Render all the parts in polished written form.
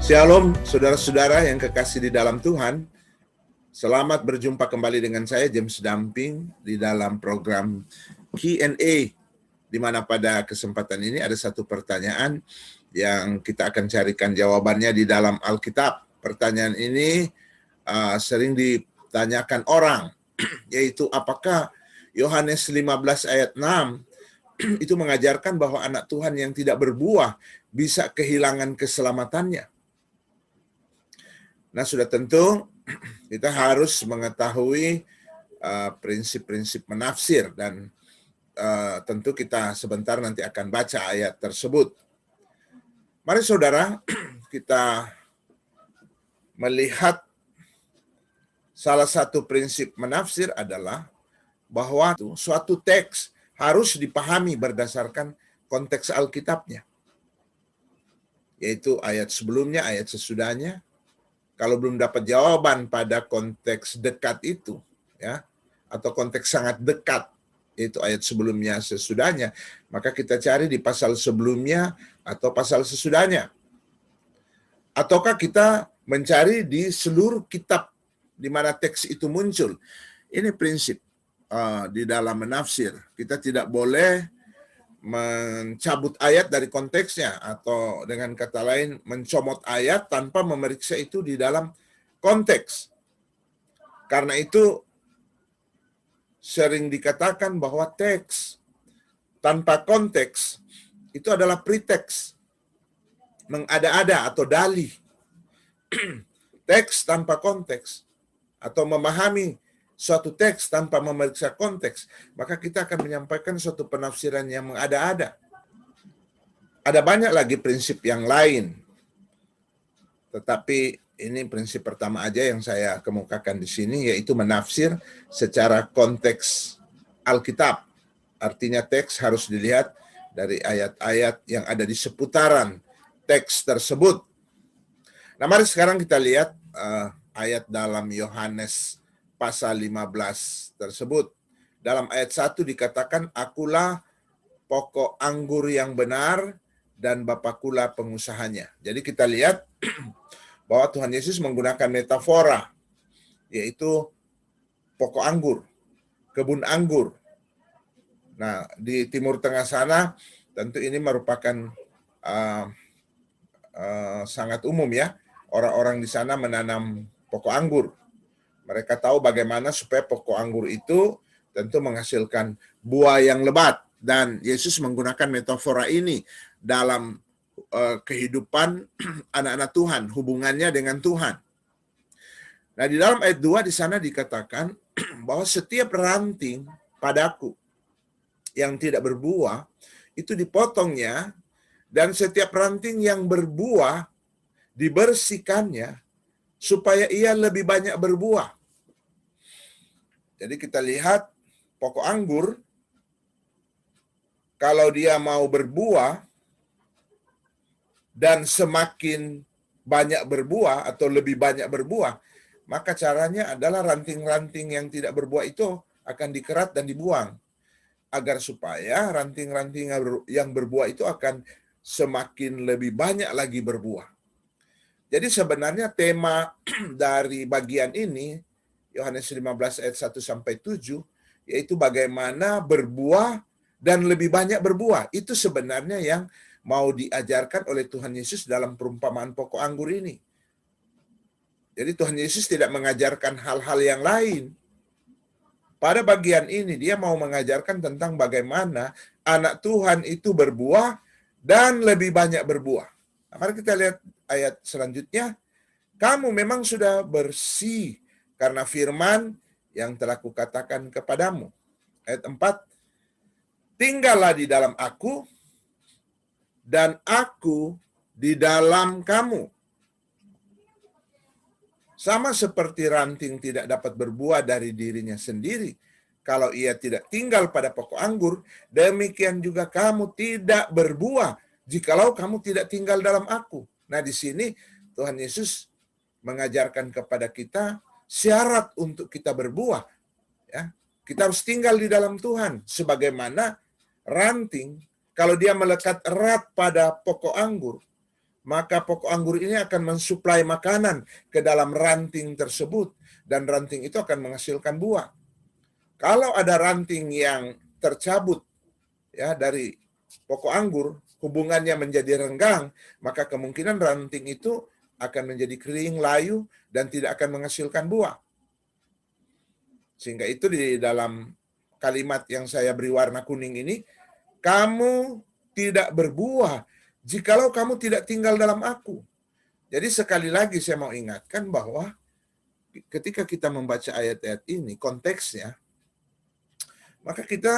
Shalom, saudara-saudara yang kekasih di dalam Tuhan. Selamat berjumpa kembali dengan saya, James Damping, di dalam program Q&A, di mana pada kesempatan ini ada satu pertanyaan yang kita akan carikan jawabannya di dalam Alkitab. Pertanyaan ini sering ditanyakan orang, yaitu apakah Yohanes 15 ayat 6 itu mengajarkan bahwa anak Tuhan yang tidak berbuah bisa kehilangan keselamatannya. Nah, sudah tentu kita harus mengetahui prinsip-prinsip menafsir dan tentu kita sebentar nanti akan baca ayat tersebut. Mari saudara, kita melihat salah satu prinsip menafsir adalah bahwa suatu teks harus dipahami berdasarkan konteks Alkitabnya, yaitu ayat sebelumnya, ayat sesudahnya. Kalau belum dapat jawaban pada konteks dekat itu, ya, atau konteks sangat dekat, yaitu ayat sebelumnya, sesudahnya, maka kita cari di pasal sebelumnya atau pasal sesudahnya. Ataukah kita mencari di seluruh kitab di mana teks itu muncul. Ini prinsip di dalam menafsir. Kita tidak boleh mencabut ayat dari konteksnya, atau dengan kata lain mencomot ayat tanpa memeriksa itu di dalam konteks. Karena itu sering dikatakan bahwa teks tanpa konteks itu adalah preteks, mengada-ada atau dalih. Teks tanpa konteks atau memahami suatu teks tanpa memeriksa konteks, maka kita akan menyampaikan suatu penafsiran yang mengada-ada. Ada banyak lagi prinsip yang lain, tetapi ini prinsip pertama aja yang saya kemukakan di sini, yaitu menafsir secara konteks Alkitab. Artinya teks harus dilihat dari ayat-ayat yang ada di seputaran teks tersebut. Nah, mari sekarang kita lihat ayat dalam Yohanes pasal 15 tersebut. Dalam ayat 1 dikatakan, akulah pokok anggur yang benar dan Bapakulah pengusahanya. Jadi kita lihat bahwa Tuhan Yesus menggunakan metafora, yaitu pokok anggur, kebun anggur. Nah, di Timur Tengah sana tentu ini merupakan sangat umum, ya. Orang-orang di sana menanam pokok anggur. Mereka tahu bagaimana supaya pokok anggur itu tentu menghasilkan buah yang lebat. Dan Yesus menggunakan metafora ini dalam kehidupan anak-anak Tuhan, hubungannya dengan Tuhan. Nah, di dalam ayat 2 di sana dikatakan bahwa setiap ranting padaku yang tidak berbuah itu dipotongnya, dan setiap ranting yang berbuah dibersihkannya supaya ia lebih banyak berbuah. Jadi kita lihat pokok anggur, kalau dia mau berbuah dan semakin banyak berbuah atau lebih banyak berbuah, maka caranya adalah ranting-ranting yang tidak berbuah itu akan dikerat dan dibuang, agar supaya ranting-ranting yang berbuah itu akan semakin lebih banyak lagi berbuah. Jadi sebenarnya tema dari bagian ini, Yohanes 15 ayat 1 sampai 7, yaitu bagaimana berbuah dan lebih banyak berbuah. Itu sebenarnya yang mau diajarkan oleh Tuhan Yesus dalam perumpamaan pokok anggur ini. Jadi Tuhan Yesus tidak mengajarkan hal-hal yang lain. Pada bagian ini dia mau mengajarkan tentang bagaimana anak Tuhan itu berbuah dan lebih banyak berbuah. Nah, mari kita lihat ayat selanjutnya. Kamu memang sudah bersih karena firman yang telah kukatakan kepadamu. Ayat 4, tinggallah di dalam aku, dan aku di dalam kamu. Sama seperti ranting tidak dapat berbuah dari dirinya sendiri kalau ia tidak tinggal pada pokok anggur, demikian juga kamu tidak berbuah jikalau kamu tidak tinggal dalam aku. Nah, di sini Tuhan Yesus mengajarkan kepada kita syarat untuk kita berbuah, ya. Kita harus tinggal di dalam Tuhan, sebagaimana ranting kalau dia melekat erat pada pokok anggur, maka pokok anggur ini akan mensuplai makanan ke dalam ranting tersebut, dan ranting itu akan menghasilkan buah. Kalau ada ranting yang tercabut ya dari pokok anggur, hubungannya menjadi renggang, maka kemungkinan ranting itu akan menjadi kering, layu, dan tidak akan menghasilkan buah. Sehingga itu di dalam kalimat yang saya beri warna kuning ini, kamu tidak berbuah jikalau kamu tidak tinggal dalam aku. Jadi sekali lagi saya mau ingatkan bahwa ketika kita membaca ayat-ayat ini, konteksnya, maka kita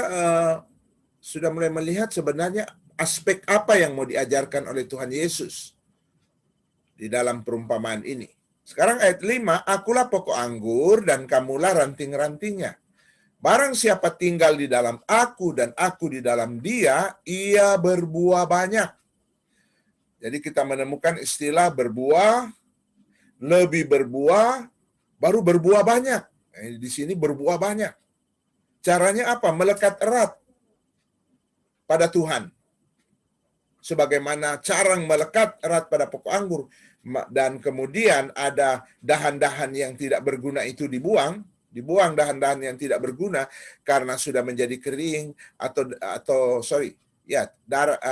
sudah mulai melihat sebenarnya aspek apa yang mau diajarkan oleh Tuhan Yesus di dalam perumpamaan ini. Sekarang ayat 5, akulah pokok anggur dan kamulah ranting-rantingnya. Barang siapa tinggal di dalam aku dan aku di dalam dia, ia berbuah banyak. Jadi kita menemukan istilah berbuah, lebih berbuah, baru berbuah banyak. Di sini berbuah banyak. Caranya apa? Melekat erat pada Tuhan. Sebagaimana carang melekat erat pada pokok anggur, dan kemudian ada dahan-dahan yang tidak berguna itu dibuang dahan-dahan yang tidak berguna karena sudah menjadi kering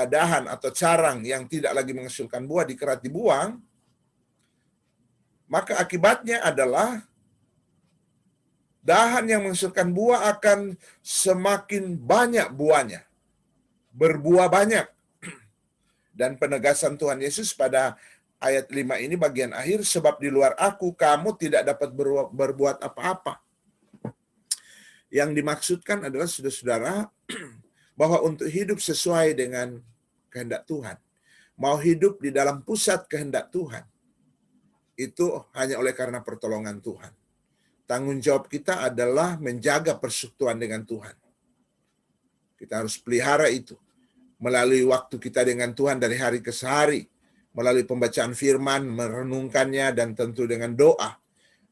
dahan atau carang yang tidak lagi menghasilkan buah dikerat dibuang, maka akibatnya adalah dahan yang menghasilkan buah akan semakin banyak buahnya, berbuah banyak. Dan penegasan Tuhan Yesus pada ayat 5 ini bagian akhir, sebab di luar aku kamu tidak dapat berbuat apa-apa. Yang dimaksudkan adalah saudara-saudara, bahwa untuk hidup sesuai dengan kehendak Tuhan, mau hidup di dalam pusat kehendak Tuhan, itu hanya oleh karena pertolongan Tuhan. Tanggung jawab kita adalah menjaga persekutuan dengan Tuhan. Kita harus pelihara itu melalui waktu kita dengan Tuhan dari hari ke hari, melalui pembacaan firman, merenungkannya, dan tentu dengan doa.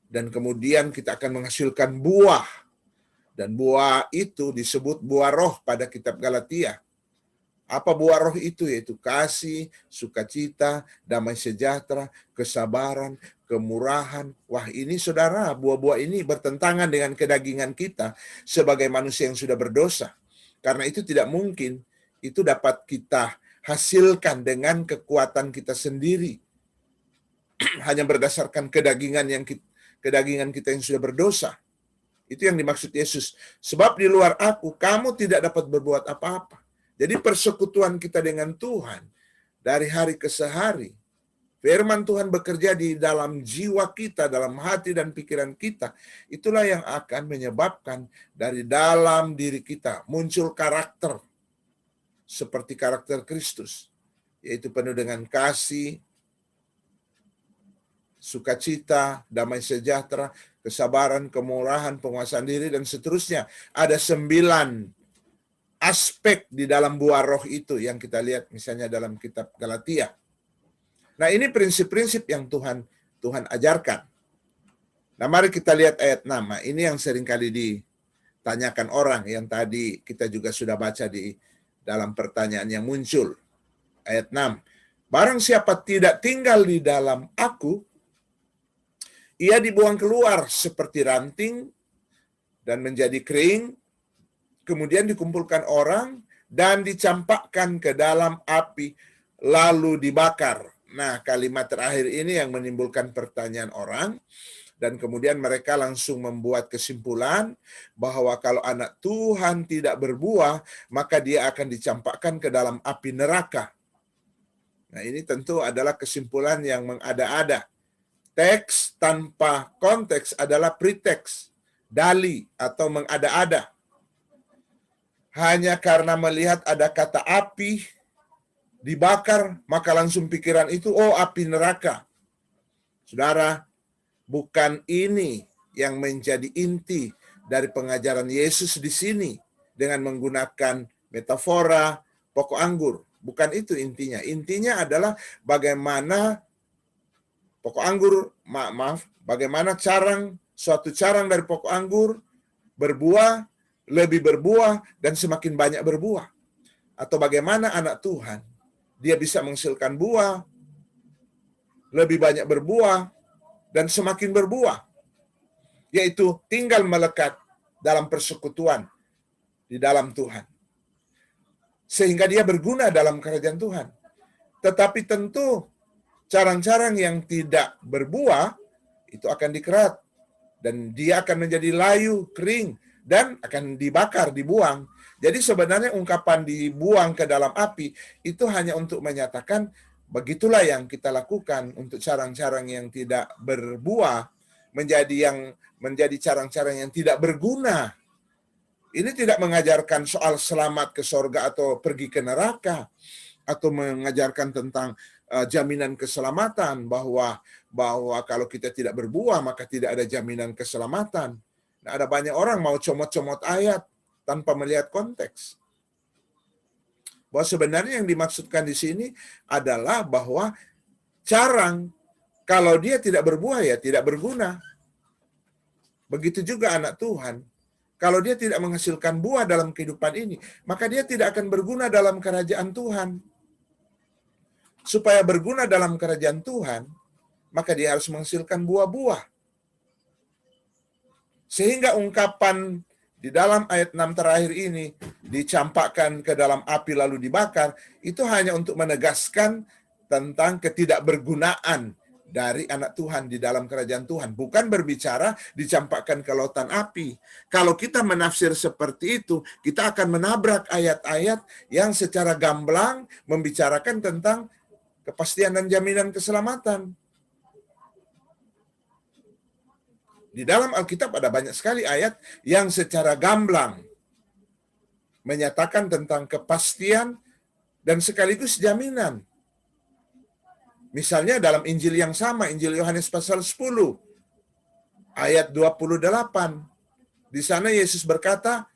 Dan kemudian kita akan menghasilkan buah. Dan buah itu disebut buah roh pada kitab Galatia. Apa buah roh itu? Yaitu kasih, sukacita, damai sejahtera, kesabaran, kemurahan. Wah, ini saudara, buah-buah ini bertentangan dengan kedagingan kita sebagai manusia yang sudah berdosa. Karena itu tidak mungkin itu dapat kita hasilkan dengan kekuatan kita sendiri. Hanya berdasarkan kedagingan kita yang sudah berdosa. Itu yang dimaksud Yesus. Sebab di luar aku, kamu tidak dapat berbuat apa-apa. Jadi persekutuan kita dengan Tuhan dari hari ke hari, firman Tuhan bekerja di dalam jiwa kita, dalam hati dan pikiran kita. Itulah yang akan menyebabkan dari dalam diri kita muncul karakter seperti karakter Kristus, yaitu penuh dengan kasih, sukacita, damai sejahtera, kesabaran, kemurahan, penguasaan diri, dan seterusnya. Ada 9 aspek di dalam buah roh itu yang kita lihat misalnya dalam kitab Galatia. Nah, ini prinsip-prinsip yang Tuhan ajarkan. Nah, mari kita lihat ayat 6. Nah, ini yang seringkali ditanyakan orang, yang tadi kita juga sudah baca di dalam pertanyaan yang muncul. Ayat 6. Barang siapa tidak tinggal di dalam aku, ia dibuang keluar seperti ranting dan menjadi kering, kemudian dikumpulkan orang dan dicampakkan ke dalam api, lalu dibakar. Nah, kalimat terakhir ini yang menimbulkan pertanyaan orang, dan kemudian mereka langsung membuat kesimpulan bahwa kalau anak Tuhan tidak berbuah, maka dia akan dicampakkan ke dalam api neraka. Nah, ini tentu adalah kesimpulan yang mengada-ada. Teks tanpa konteks adalah preteks, dali atau mengada-ada. Hanya karena melihat ada kata api dibakar, maka langsung pikiran itu, oh, api neraka. Saudara, bukan ini yang menjadi inti dari pengajaran Yesus di sini dengan menggunakan metafora pokok anggur. Bukan itu intinya. Intinya adalah bagaimana pokok anggur, bagaimana suatu carang dari pokok anggur berbuah, lebih berbuah, dan semakin banyak berbuah. Atau bagaimana anak Tuhan, dia bisa menghasilkan buah lebih banyak berbuah, dan semakin berbuah, yaitu tinggal melekat dalam persekutuan di dalam Tuhan, sehingga dia berguna dalam kerajaan Tuhan. Tetapi tentu carang-carang yang tidak berbuah itu akan dikerat, dan dia akan menjadi layu, kering, dan akan dibakar, dibuang. Jadi sebenarnya ungkapan dibuang ke dalam api itu hanya untuk menyatakan begitulah yang kita lakukan untuk carang-carang yang tidak berbuah menjadi carang-carang yang tidak berguna. Ini tidak mengajarkan soal selamat ke sorga atau pergi ke neraka, atau mengajarkan tentang jaminan keselamatan, bahwa kalau kita tidak berbuah maka tidak ada jaminan keselamatan. Nah, ada banyak orang mau comot-comot ayat tanpa melihat konteks. Bahwa sebenarnya yang dimaksudkan di sini adalah bahwa carang, kalau dia tidak berbuah ya tidak berguna. Begitu juga anak Tuhan. Kalau dia tidak menghasilkan buah dalam kehidupan ini, maka dia tidak akan berguna dalam kerajaan Tuhan. Supaya berguna dalam kerajaan Tuhan, maka dia harus menghasilkan buah-buah. Sehingga ungkapan di dalam ayat 6 terakhir ini, dicampakkan ke dalam api lalu dibakar, itu hanya untuk menegaskan tentang ketidakbergunaan dari anak Tuhan di dalam kerajaan Tuhan. Bukan berbicara dicampakkan ke lautan api. Kalau kita menafsir seperti itu, kita akan menabrak ayat-ayat yang secara gamblang membicarakan tentang kepastian dan jaminan keselamatan. Di dalam Alkitab ada banyak sekali ayat yang secara gamblang menyatakan tentang kepastian dan sekaligus jaminan. Misalnya dalam Injil yang sama, Injil Yohanes pasal 10, ayat 28. Di sana Yesus berkata,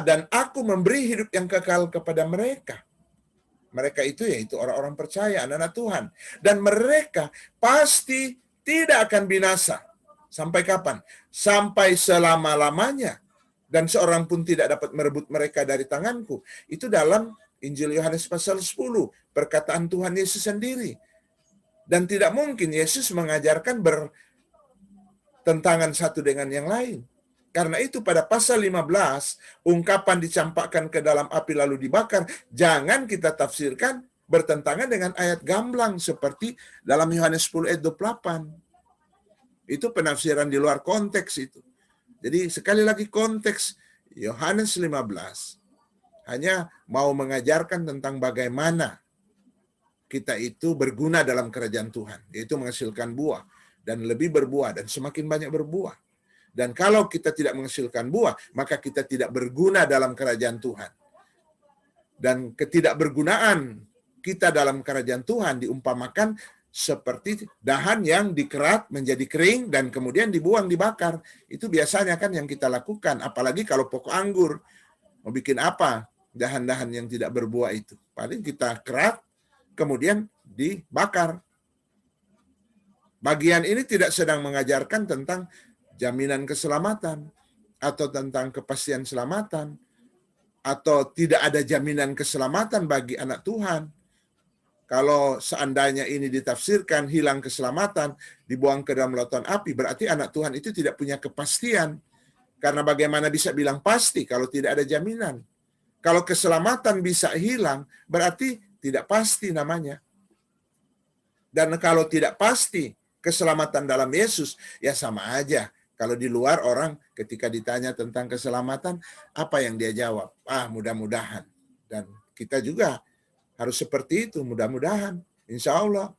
dan aku memberi hidup yang kekal kepada mereka. Mereka itu yaitu orang-orang percaya, anak-anak Tuhan. Dan mereka pasti tidak akan binasa. Sampai kapan? Sampai selama-lamanya. Dan seorang pun tidak dapat merebut mereka dari tanganku. Itu dalam Injil Yohanes pasal 10. Perkataan Tuhan Yesus sendiri. Dan tidak mungkin Yesus mengajarkan bertentangan satu dengan yang lain. Karena itu pada pasal 15, ungkapan dicampakkan ke dalam api lalu dibakar, jangan kita tafsirkan bertentangan dengan ayat gamblang seperti dalam Yohanes 10 ayat 28. Itu penafsiran di luar konteks itu. Jadi sekali lagi konteks Yohanes 15 hanya mau mengajarkan tentang bagaimana kita itu berguna dalam kerajaan Tuhan, yaitu menghasilkan buah dan lebih berbuah dan semakin banyak berbuah. Dan kalau kita tidak menghasilkan buah, maka kita tidak berguna dalam kerajaan Tuhan. Dan ketidakbergunaan kita dalam kerajaan Tuhan diumpamakan seperti dahan yang dikerat menjadi kering dan kemudian dibuang, dibakar. Itu biasanya kan yang kita lakukan. Apalagi kalau pokok anggur. Mau bikin apa dahan-dahan yang tidak berbuah itu? Paling kita kerat, kemudian dibakar. Bagian ini tidak sedang mengajarkan tentang jaminan keselamatan, atau tentang kepastian selamatan, atau tidak ada jaminan keselamatan bagi anak Tuhan. Kalau seandainya ini ditafsirkan hilang keselamatan, dibuang ke dalam lautan api, berarti anak Tuhan itu tidak punya kepastian. Karena bagaimana bisa bilang pasti kalau tidak ada jaminan? Kalau keselamatan bisa hilang, berarti tidak pasti namanya. Dan kalau tidak pasti keselamatan dalam Yesus, ya sama aja. Kalau di luar orang ketika ditanya tentang keselamatan, apa yang dia jawab? Mudah-mudahan. Dan kita juga harus seperti itu, mudah-mudahan. Insya Allah.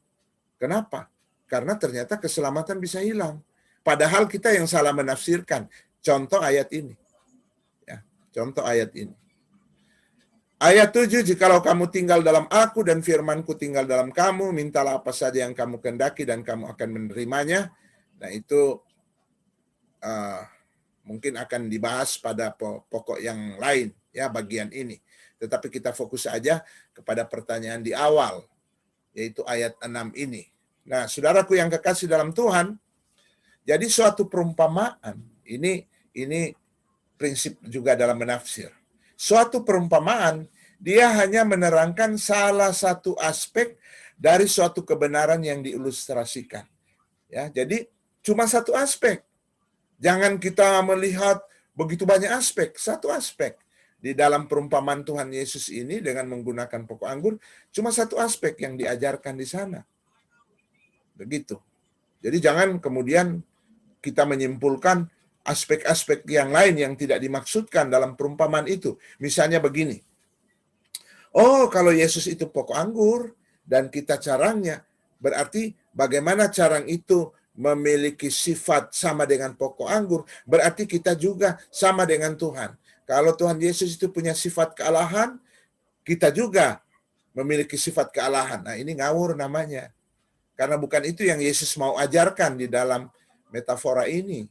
Kenapa? Karena ternyata keselamatan bisa hilang. Padahal kita yang salah menafsirkan. Contoh ayat ini. Ya, contoh ayat ini. Ayat 7, jikalau kamu tinggal dalam aku dan firmanku tinggal dalam kamu, mintalah apa saja yang kamu kehendaki dan kamu akan menerimanya. Nah itu mungkin akan dibahas pada pokok yang lain, ya bagian ini. Tetapi kita fokus saja kepada pertanyaan di awal, yaitu ayat 6 ini. Nah, saudaraku yang kekasih dalam Tuhan, jadi suatu perumpamaan, ini prinsip juga dalam menafsir. Suatu perumpamaan, dia hanya menerangkan salah satu aspek dari suatu kebenaran yang diilustrasikan. Ya, jadi cuma satu aspek. Jangan kita melihat begitu banyak aspek, satu aspek. Di dalam perumpamaan Tuhan Yesus ini dengan menggunakan pokok anggur, cuma satu aspek yang diajarkan di sana. Begitu. Jadi jangan kemudian kita menyimpulkan aspek-aspek yang lain yang tidak dimaksudkan dalam perumpamaan itu. Misalnya begini, oh kalau Yesus itu pokok anggur dan kita carangnya, berarti bagaimana carang itu memiliki sifat sama dengan pokok anggur, berarti kita juga sama dengan Tuhan. Kalau Tuhan Yesus itu punya sifat kealahan, kita juga memiliki sifat kealahan. Nah, ini ngawur namanya. Karena bukan itu yang Yesus mau ajarkan di dalam metafora ini.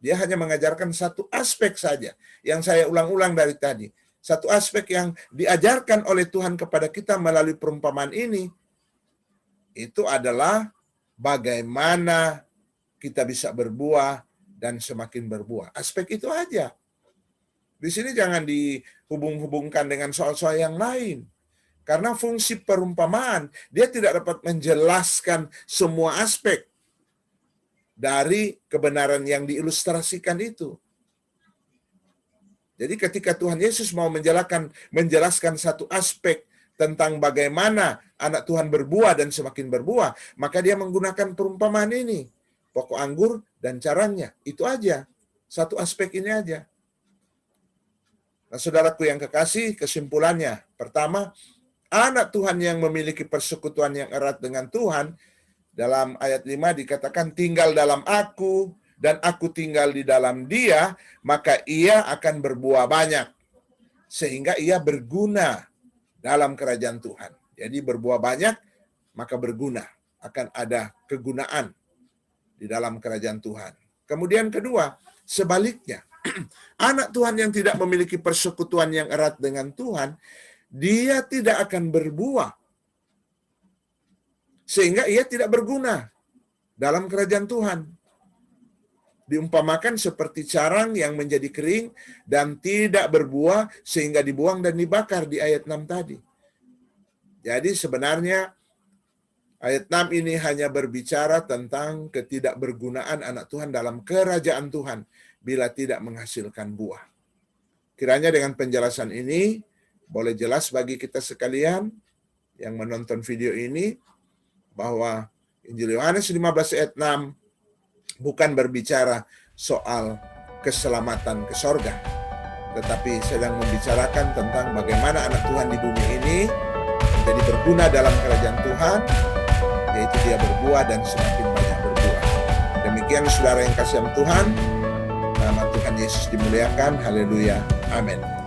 Dia hanya mengajarkan satu aspek saja, yang saya ulang-ulang dari tadi. Satu aspek yang diajarkan oleh Tuhan kepada kita melalui perumpamaan ini, itu adalah bagaimana kita bisa berbuah dan semakin berbuah. Aspek itu aja. Di sini jangan dihubung-hubungkan dengan soal-soal yang lain. Karena fungsi perumpamaan, dia tidak dapat menjelaskan semua aspek dari kebenaran yang diilustrasikan itu. Jadi ketika Tuhan Yesus mau menjelaskan satu aspek tentang bagaimana anak Tuhan berbuah dan semakin berbuah, maka dia menggunakan perumpamaan ini. Pokok anggur dan caranya. Itu aja. Satu aspek ini aja. Nah, saudaraku yang kekasih, kesimpulannya. Pertama, anak Tuhan yang memiliki persekutuan yang erat dengan Tuhan, dalam ayat 5 dikatakan tinggal dalam aku, dan aku tinggal di dalam dia, maka ia akan berbuah banyak. Sehingga ia berguna dalam kerajaan Tuhan. Jadi berbuah banyak, maka berguna. Akan ada kegunaan di dalam kerajaan Tuhan. Kemudian kedua, sebaliknya. Anak Tuhan yang tidak memiliki persekutuan yang erat dengan Tuhan, dia tidak akan berbuah. Sehingga ia tidak berguna dalam kerajaan Tuhan. Diumpamakan seperti carang yang menjadi kering dan tidak berbuah sehingga dibuang dan dibakar di ayat 6 tadi. Jadi sebenarnya ayat 6 ini hanya berbicara tentang ketidakbergunaan anak Tuhan dalam kerajaan Tuhan bila tidak menghasilkan buah. Kiranya dengan penjelasan ini boleh jelas bagi kita sekalian yang menonton video ini bahwa Injil Yohanes 15 ayat 6 bukan berbicara soal keselamatan ke sorga, tetapi sedang membicarakan tentang bagaimana anak Tuhan di bumi ini menjadi berguna dalam kerajaan Tuhan, yaitu dia berbuah dan semakin banyak berbuah. Demikian saudara yang kasih Tuhan, nama Tuhan Yesus dimuliakan. Haleluya. Amin.